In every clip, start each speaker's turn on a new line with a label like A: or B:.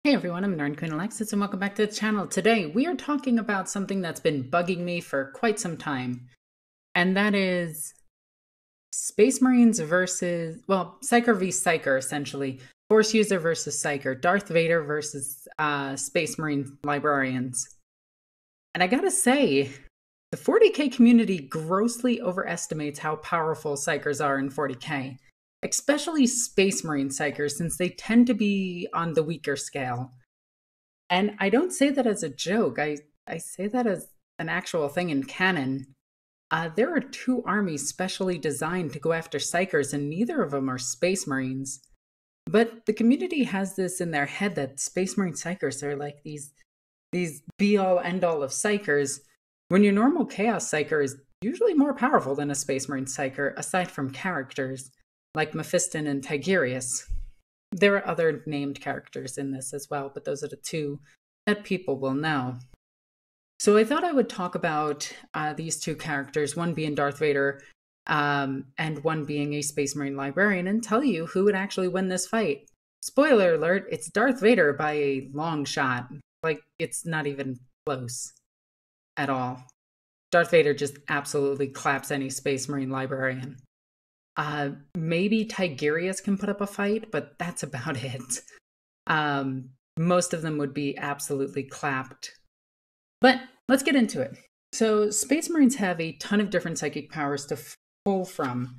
A: Hey everyone, I'm Nerd Queen Alexis and welcome back to the channel. Today we are talking about something that's been bugging me for quite some time, and that is Space Marines versus, well, Psyker v Psyker essentially. Force user versus Psyker. Darth Vader versus Space Marine librarians. And I gotta say, the 40k community grossly overestimates how powerful Psykers are in 40k, especially Space Marine Psykers, since they tend to be on the weaker scale. And I don't say that as a joke. I say that as an actual thing in canon. There are two armies specially designed to go after Psykers, and neither of them are Space Marines. But the community has this in their head that Space Marine Psykers are like these be all end all of Psykers, when your normal Chaos Psyker is usually more powerful than a Space Marine Psyker, aside from characters like Mephiston and Tigurius. There are other named characters in this as well, but those are the two that people will know. So I thought I would talk about these two characters, one being Darth Vader and one being a Space Marine librarian, and tell you who would actually win this fight. Spoiler alert, it's Darth Vader by a long shot. Like, it's not even close at all. Darth Vader just absolutely claps any Space Marine librarian. Maybe Tigurius can put up a fight, but that's about it. Most of them would be absolutely clapped. But let's get into it. So, Space Marines have a ton of different psychic powers to pull from.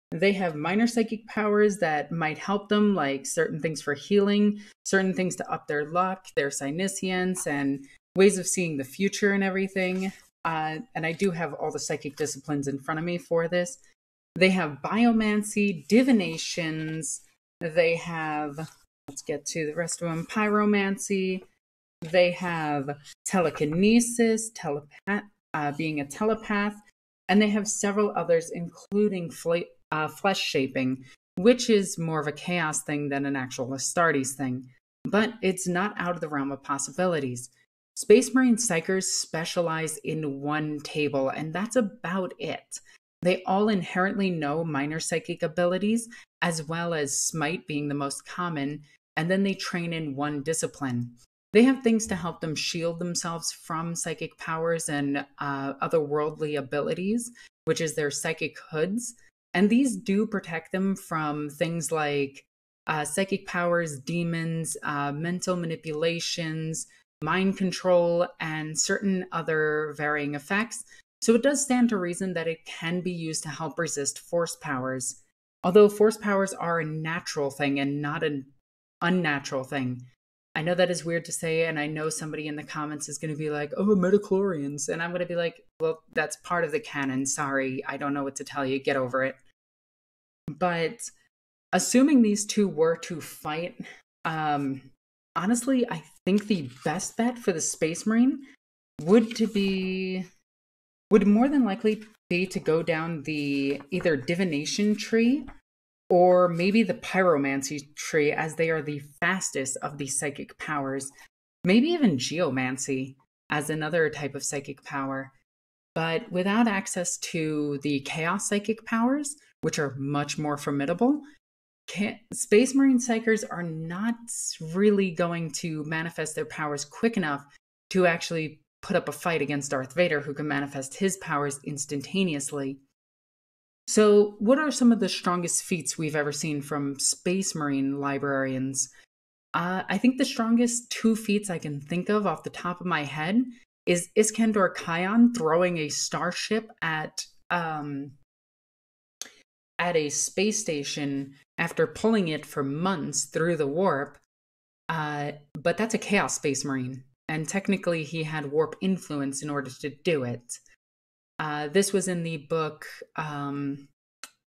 A: They have minor psychic powers that might help them, like certain things for healing, certain things to up their luck, their Psyniscience, and ways of seeing the future and everything. And I do have all the psychic disciplines in front of me for this. They have biomancy, divinations. They have, let's get to the rest of them, pyromancy. They have telekinesis, being a telepath. And they have several others, including flesh shaping, which is more of a chaos thing than an actual Astartes thing. But it's not out of the realm of possibilities. Space Marine Psykers specialize in one table, and that's about it. They all inherently know minor psychic abilities, as well as Smite being the most common, and then they train in one discipline. They have things to help them shield themselves from psychic powers and otherworldly abilities, which is their psychic hoods. And these do protect them from things like psychic powers, demons, mental manipulations, mind control, and certain other varying effects. So it does stand to reason that it can be used to help resist force powers. Although force powers are a natural thing and not an unnatural thing. I know that is weird to say, and I know somebody in the comments is going to be like, oh, midichlorians. And I'm going to be like, well, that's part of the canon. Sorry, I don't know what to tell you. Get over it. But assuming these two were to fight, honestly, I think the best bet for the Space Marine would more than likely be to go down the either divination tree or maybe the pyromancy tree, as they are the fastest of the psychic powers. Maybe even geomancy as another type of psychic power. But without access to the chaos psychic powers, which are much more formidable, Space Marine Psykers are not really going to manifest their powers quick enough to actually put up a fight against Darth Vader, who can manifest his powers instantaneously. So, what are some of the strongest feats we've ever seen from Space Marine librarians? I think the strongest two feats I can think of off the top of my head is Iskandar Khayan throwing a starship at a space station after pulling it for months through the warp. But that's a Chaos Space Marine, and technically he had warp influence in order to do it. This was in the book,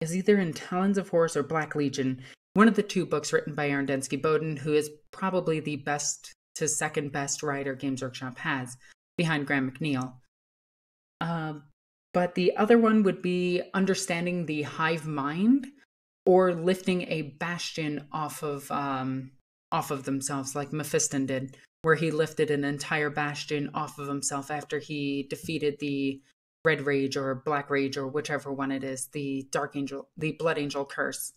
A: is either in Talons of Horus or Black Legion, one of the two books written by Aaron Densky-Bowden, who is probably the best to second best writer Games Workshop has, behind Graham McNeil. But the other one would be understanding the hive mind, or lifting a bastion off of themselves, like Mephiston did, where he lifted an entire bastion off of himself after he defeated the Red Rage or Black Rage or whichever one it is, the Dark Angel, the Blood Angel curse.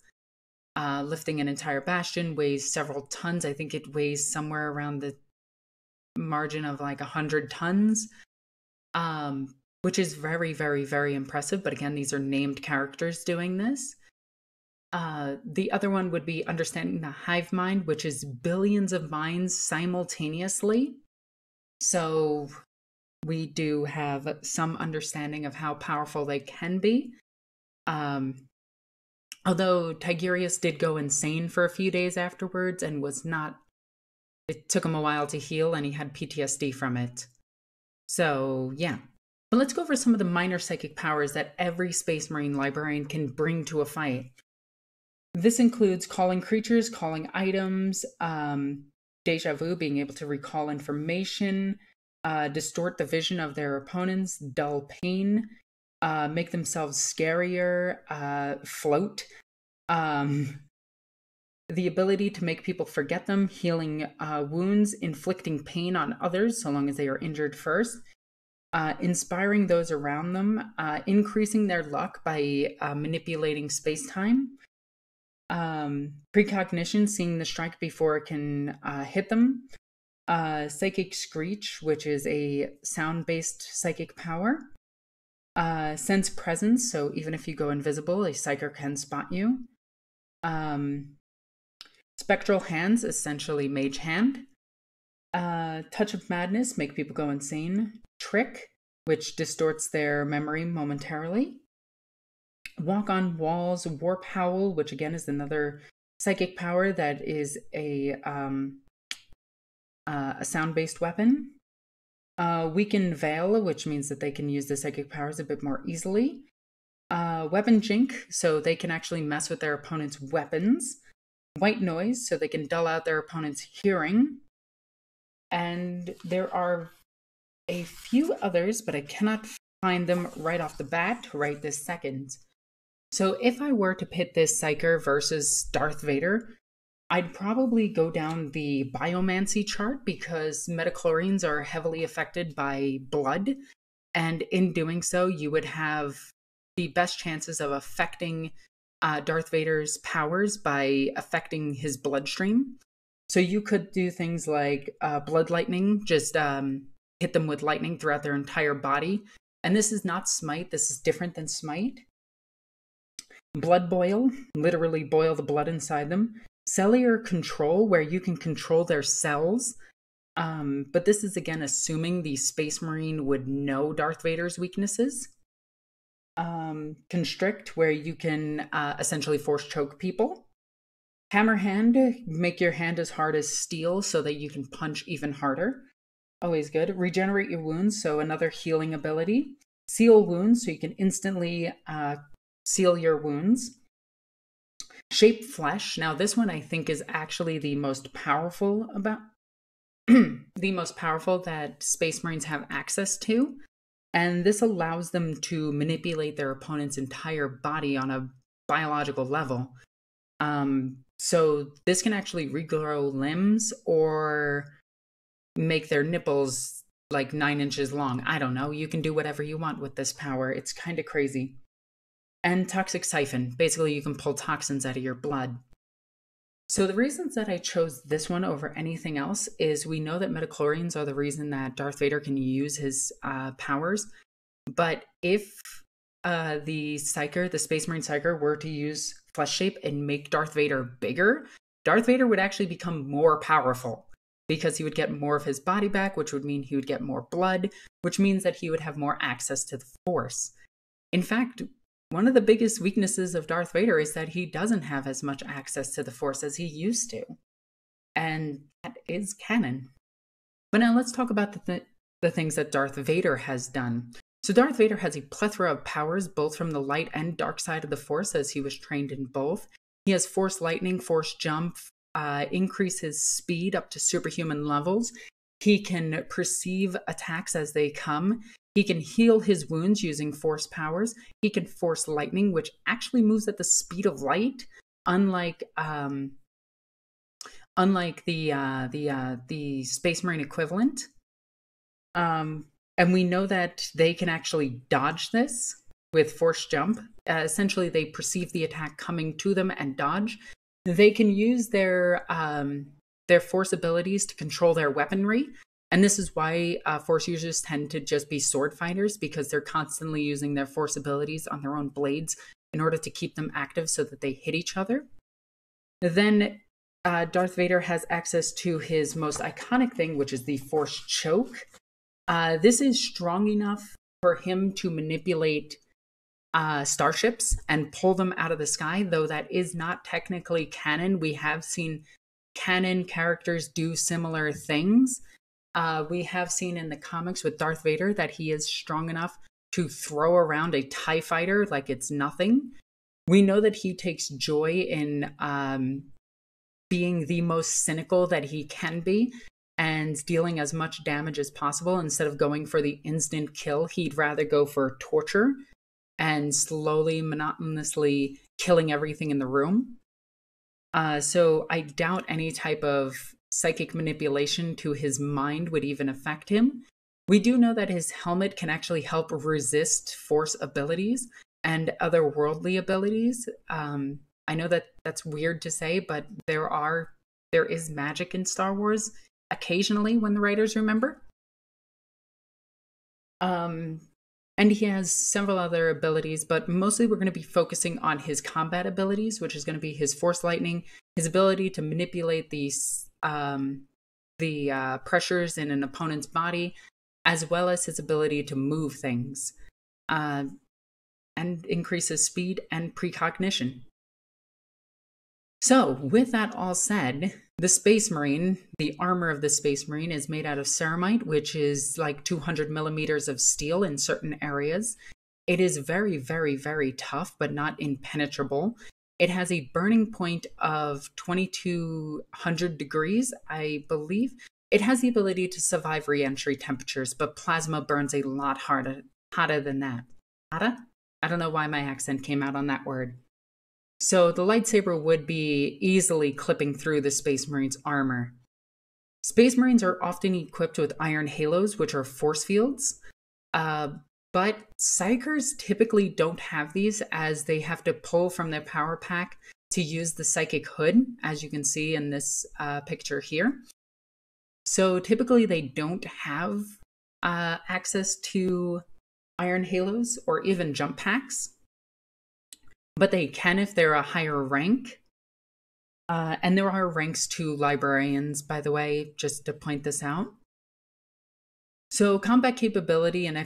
A: lifting an entire bastion, weighs several tons. I think it weighs somewhere around the margin of like 100 tons, which is very, very, very impressive. But again, these are named characters doing this. The other one would be understanding the hive mind, which is billions of minds simultaneously. So we do have some understanding of how powerful they can be. Although Tigurius did go insane for a few days afterwards and was not, it took him a while to heal and he had PTSD from it. So yeah. But let's go over some of the minor psychic powers that every Space Marine Librarian can bring to a fight. This includes calling creatures, calling items, deja vu, being able to recall information, distort the vision of their opponents, dull pain, make themselves scarier, float, the ability to make people forget them, healing wounds, inflicting pain on others so long as they are injured first, inspiring those around them, increasing their luck by manipulating space-time, precognition, seeing the strike before it can hit them, psychic screech, which is a sound-based psychic power, sense presence, so even if you go invisible, a psyker can spot you, spectral hands, essentially mage hand, touch of madness, make people go insane, trick, which distorts their memory momentarily, walk on walls, warp howl, which again is another psychic power that is a sound-based weapon, weaken veil, which means that they can use the psychic powers a bit more easily, weapon jink, so they can actually mess with their opponent's weapons, white noise, so they can dull out their opponent's hearing, and there are a few others, but I cannot find them right off the bat right this second. So if I were to pit this Psyker versus Darth Vader, I'd probably go down the biomancy chart because metachlorians are heavily affected by blood, and in doing so, you would have the best chances of affecting Darth Vader's powers by affecting his bloodstream. So you could do things like blood lightning, just hit them with lightning throughout their entire body. And this is not smite, this is different than smite. Blood boil, literally boil the blood inside them. Cellular control, where you can control their cells. But this is again assuming the Space Marine would know Darth Vader's weaknesses. Constrict, where you can essentially force choke people. Hammer hand, make your hand as hard as steel so that you can punch even harder. Always good. Regenerate your wounds, so another healing ability. Seal wounds, so you can instantly seal your wounds. Shape flesh. Now this one I think is actually the most powerful about the most powerful that Space Marines have access to. And this allows them to manipulate their opponent's entire body on a biological level. So this can actually regrow limbs or make their nipples like 9 inches long. I don't know. You can do whatever you want with this power. It's kind of crazy. And toxic siphon. Basically, you can pull toxins out of your blood. So the reasons that I chose this one over anything else is we know that metachlorians are the reason that Darth Vader can use his powers. But if the Psyker, the Space Marine Psyker, were to use flesh shape and make Darth Vader bigger, Darth Vader would actually become more powerful because he would get more of his body back, which would mean he would get more blood, which means that he would have more access to the Force. In fact, one of the biggest weaknesses of Darth Vader is that he doesn't have as much access to the Force as he used to. And that is canon. But now let's talk about the things that Darth Vader has done. So Darth Vader has a plethora of powers, both from the light and dark side of the Force, as he was trained in both. He has Force Lightning, Force Jump, increase his speed up to superhuman levels. He can perceive attacks as they come. He can heal his wounds using Force powers. He can Force Lightning, which actually moves at the speed of light, unlike the Space Marine equivalent. And we know that they can actually dodge this with Force Jump. Essentially, they perceive the attack coming to them and dodge. They can use their force abilities to control their weaponry. And this is why force users tend to just be sword fighters, because they're constantly using their force abilities on their own blades in order to keep them active so that they hit each other. Then Darth Vader has access to his most iconic thing, which is the Force Choke. This is strong enough for him to manipulate starships and pull them out of the sky, though that is not technically canon. We have seen canon characters do similar things. We have seen in the comics with Darth Vader that he is strong enough to throw around a TIE fighter like it's nothing. We know that he takes joy in being the most cynical that he can be and dealing as much damage as possible. Instead of going for the instant kill, he'd rather go for torture and slowly, monotonously killing everything in the room. So I doubt any type of psychic manipulation to his mind would even affect him. We do know that his helmet can actually help resist force abilities and otherworldly abilities. I know that that's weird to say, but there is magic in Star Wars occasionally when the writers remember. And he has several other abilities, but mostly we're going to be focusing on his combat abilities, which is going to be his Force Lightning, his ability to manipulate the pressures in an opponent's body, as well as his ability to move things, and increase his speed and precognition. So, with that all said, the Space Marine, the armor of the Space Marine is made out of ceramite, which is like 200 millimeters of steel in certain areas. It is very, very, very tough, but not impenetrable. It has a burning point of 2200 degrees, I believe. It has the ability to survive re-entry temperatures, but plasma burns a lot hotter than that. Hotter? I don't know why my accent came out on that word. So the lightsaber would be easily clipping through the Space Marine's armor. Space Marines are often equipped with iron halos, which are force fields. But Psychers typically don't have these, as they have to pull from their power pack to use the psychic hood, as you can see in this picture here. So typically they don't have access to iron halos or even jump packs. But they can if they're a higher rank. And there are ranks to librarians, by the way, just to point this out. So combat capability and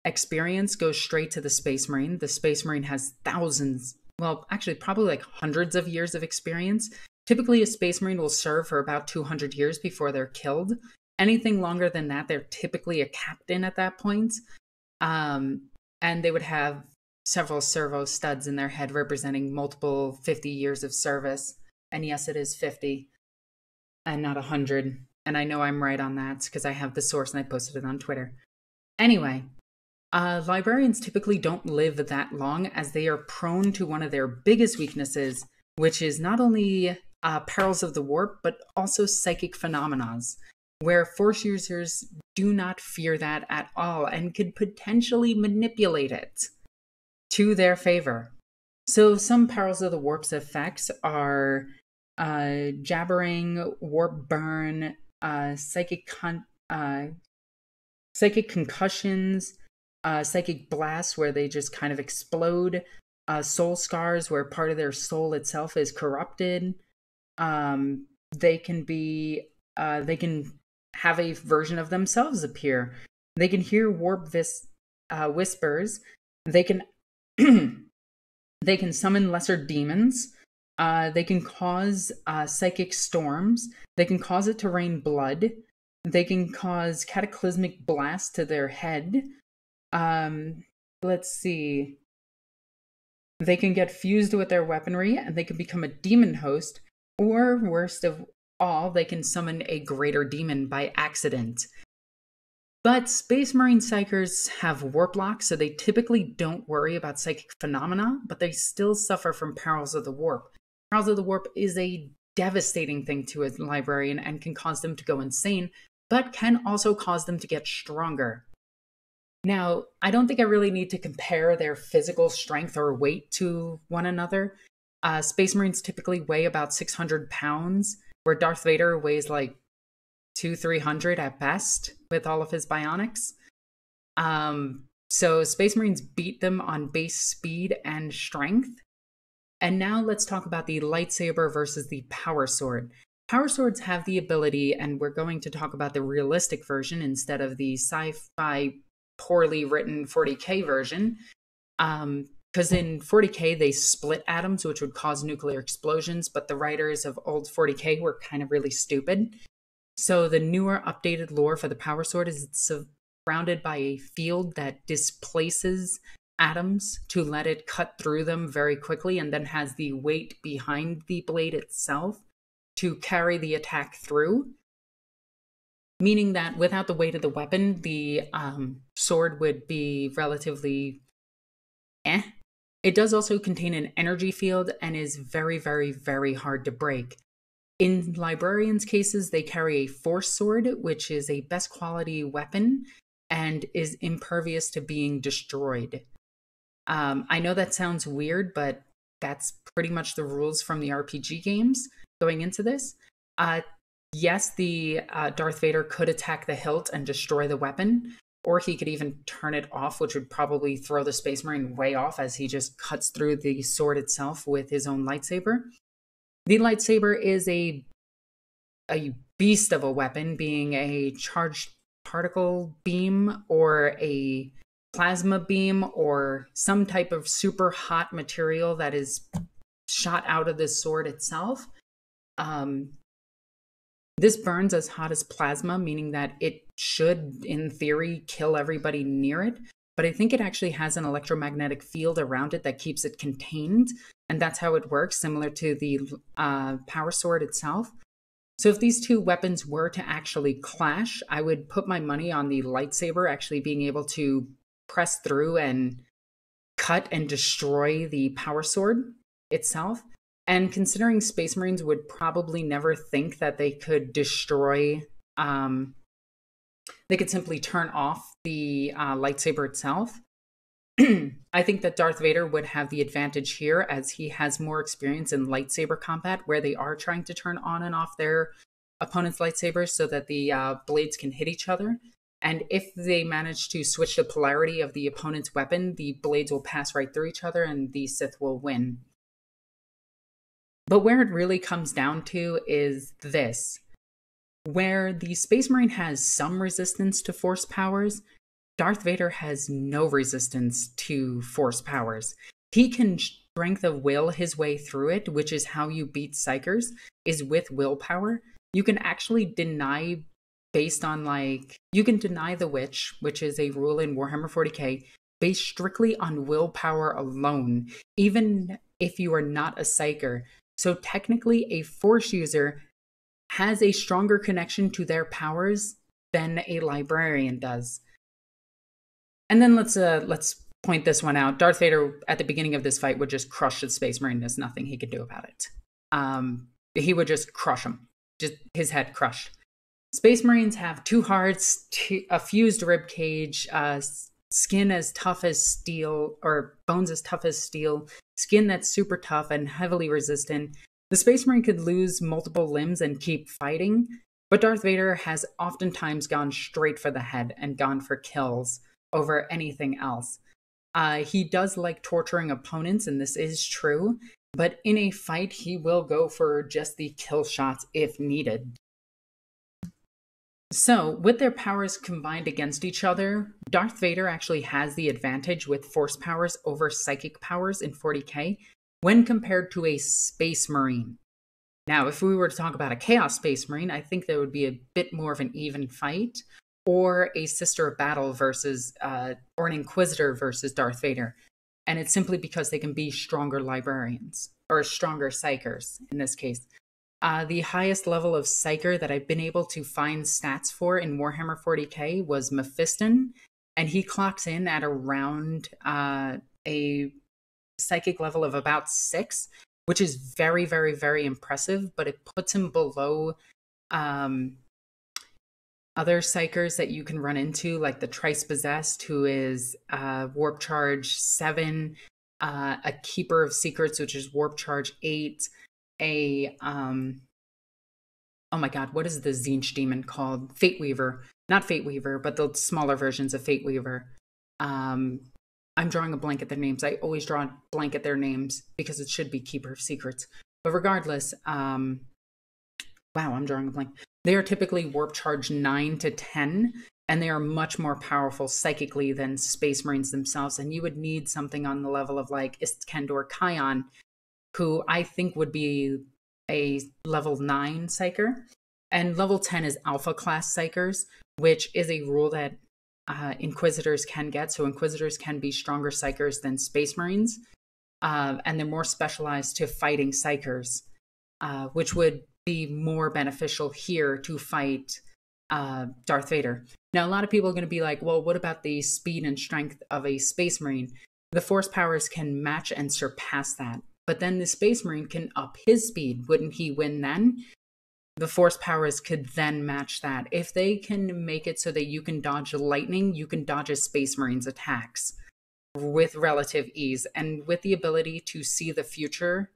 A: experience goes straight to the Space Marine. The Space Marine has thousands, well, actually probably like hundreds of years of experience. Typically, a Space Marine will serve for about 200 years before they're killed. Anything longer than that, they're typically a captain at that point. And they would have several servo studs in their head representing multiple 50 years of service. And yes, it is 50 and not 100. And I know I'm right on that because I have the source and I posted it on Twitter. Anyway, librarians typically don't live that long, as they are prone to one of their biggest weaknesses, which is not only perils of the warp, but also psychic phenomena, where force users do not fear that at all and could potentially manipulate it to their favor. So some perils of the warp's effects are jabbering, warp burn, psychic concussions, psychic blasts where they just kind of explode, soul scars where part of their soul itself is corrupted. They can have a version of themselves appear. They can hear warp whispers. They can they can summon lesser demons. They can cause psychic storms. They can cause it to rain blood. They can cause cataclysmic blasts to their head. Let's see. They can get fused with their weaponry, and they can become a demon host. Or, worst of all, they can summon a greater demon by accident. But Space Marine Psychers have warp locks, so they typically don't worry about psychic phenomena, but they still suffer from perils of the warp. Perils of the warp is a devastating thing to a librarian and can cause them to go insane, but can also cause them to get stronger. Now, I don't think I really need to compare their physical strength or weight to one another. Space Marines typically weigh about 600 pounds, where Darth Vader weighs like 300 at best with all of his bionics. So Space Marines beat them on base speed and strength. And now let's talk about the lightsaber versus the power sword. Power swords have the ability, and we're going to talk about the realistic version instead of the sci-fi poorly written 40K version. Because in 40K, they split atoms, which would cause nuclear explosions, but the writers of old 40K were kind of really stupid. So the newer updated lore for the power sword is it's surrounded by a field that displaces atoms to let it cut through them very quickly, and then has the weight behind the blade itself to carry the attack through. Meaning that without the weight of the weapon, the sword would be relatively eh. It does also contain an energy field and is very, very, very hard to break. In Librarians' cases, they carry a force sword, which is a best quality weapon and is impervious to being destroyed. I know that sounds weird, but that's pretty much the rules from the RPG games going into this. Yes, the Darth Vader could attack the hilt and destroy the weapon, or he could even turn it off, which would probably throw the Space Marine way off as he just cuts through the sword itself with his own lightsaber. The lightsaber is a beast of a weapon, being a charged particle beam or a plasma beam or some type of super hot material that is shot out of the sword itself. This burns as hot as plasma, meaning that it should, in theory, kill everybody near it. But I think it actually has an electromagnetic field around it that keeps it contained. And that's how it works, similar to the power sword itself. So if these two weapons were to actually clash, I would put my money on the lightsaber actually being able to press through and cut and destroy the power sword itself. And considering Space Marines would probably never think that they could destroy, they could simply turn off the lightsaber itself. I think that Darth Vader would have the advantage here as he has more experience in lightsaber combat where they are trying to turn on and off their opponent's lightsabers so that the blades can hit each other. And if they manage to switch the polarity of the opponent's weapon, the blades will pass right through each other and the Sith will win. But where it really comes down to is this. Where the Space Marine has some resistance to force powers, Darth Vader has no resistance to force powers. He can strength of will his way through it, which is how you beat Psychers, is with willpower. You can actually deny based on you can deny the witch, which is a rule in Warhammer 40K, based strictly on willpower alone, even if you are not a Psyker. So technically, a Force user has a stronger connection to their powers than a Librarian does. And then let's point this one out. Darth Vader, at the beginning of this fight, would just crush the Space Marine. There's nothing he could do about it. He would just crush him. Just his head crushed. Space Marines have 2 hearts, a fused rib cage, skin as tough as steel, or bones as tough as steel, skin that's super tough and heavily resistant. The Space Marine could lose multiple limbs and keep fighting, but Darth Vader has oftentimes gone straight for the head and gone for kills over anything else. He does like torturing opponents, and this is true, but in a fight, he will go for just the kill shots if needed. So, with their powers combined against each other, Darth Vader actually has the advantage with force powers over psychic powers in 40K when compared to a Space Marine. Now, if we were to talk about a Chaos Space Marine, I think there would be a bit more of an even fight, or a Sister of Battle versus, or an Inquisitor versus Darth Vader. And it's simply because they can be stronger Librarians, or stronger Psychers in this case. The highest level of Psyker that I've been able to find stats for in Warhammer 40K was Mephiston, and he clocks in at around a psychic level of about 6, which is very, very, very impressive, but it puts him below other Psychers that you can run into, like the Trice Possessed, who is Warp Charge 7, a Keeper of Secrets, which is Warp Charge 8, a oh my god, what is the Zinch demon called? Fate Weaver. Not Fate Weaver, but the smaller versions of Fate Weaver. I'm drawing a blank at their names. I always draw a blank at their names because it should be Keeper of Secrets. But regardless, wow, I'm drawing a blank. They are typically Warp Charge 9 to 10, and they are much more powerful psychically than Space Marines themselves. And you would need something on the level of like Iskandar Kion, who I think would be a level 9 Psyker. And level 10 is Alpha class Psykers, which is a rule that Inquisitors can get. So Inquisitors can be stronger Psykers than Space Marines. And they're more specialized to fighting Psykers, which would be more beneficial here to fight Darth Vader. Now, a lot of people are going to be like, well, what about the speed and strength of a Space Marine? The Force powers can match and surpass that. But then the Space Marine can up his speed. Wouldn't he win then? The Force powers could then match that. If they can make it so that you can dodge lightning, you can dodge a Space Marine's attacks with relative ease. And with the ability to see the future,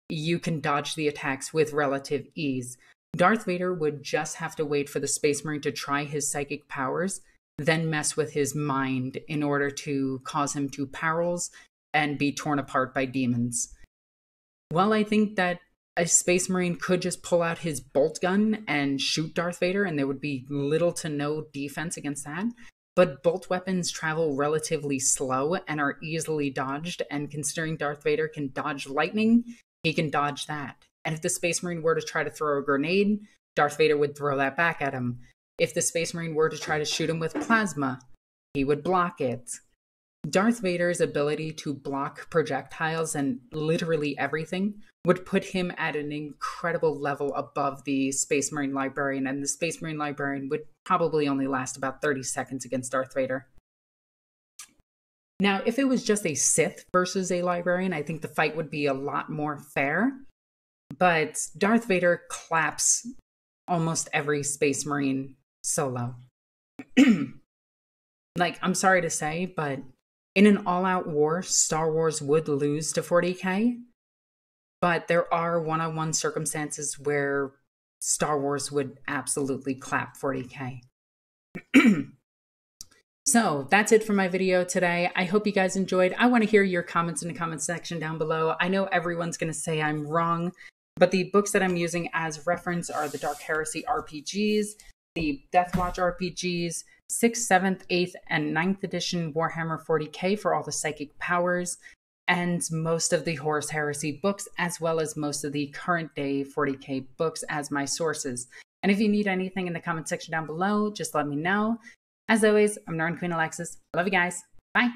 A: you can dodge the attacks with relative ease. Darth Vader would just have to wait for the Space Marine to try his psychic powers, then mess with his mind in order to cause him to perils and be torn apart by demons. Well, I think that a Space Marine could just pull out his bolt gun and shoot Darth Vader, and there would be little to no defense against that. But bolt weapons travel relatively slow and are easily dodged, and considering Darth Vader can dodge lightning, he can dodge that. And if the Space Marine were to try to throw a grenade, Darth Vader would throw that back at him. If the Space Marine were to try to shoot him with plasma, he would block it. Darth Vader's ability to block projectiles and literally everything would put him at an incredible level above the Space Marine Librarian, and the Space Marine Librarian would probably only last about 30 seconds against Darth Vader. Now, if it was just a Sith versus a Librarian, I think the fight would be a lot more fair, but Darth Vader claps almost every Space Marine solo. Like, I'm sorry to say, but in an all-out war, Star Wars would lose to 40k, but there are one-on-one circumstances where Star Wars would absolutely clap 40k. So that's it for my video today. I hope you guys enjoyed. I want to hear your comments in the comments section down below. I know everyone's going to say I'm wrong, but the books that I'm using as reference are the Dark Heresy RPGs, the Deathwatch RPGs, 6th, 7th, 8th, and 9th edition Warhammer 40k for all the psychic powers, and most of the Horus Heresy books, as well as most of the current day 40k books as my sources. And if you need anything in the comment section down below, just let me know. As always, I'm Northern Queen Alexis. I love you guys. Bye.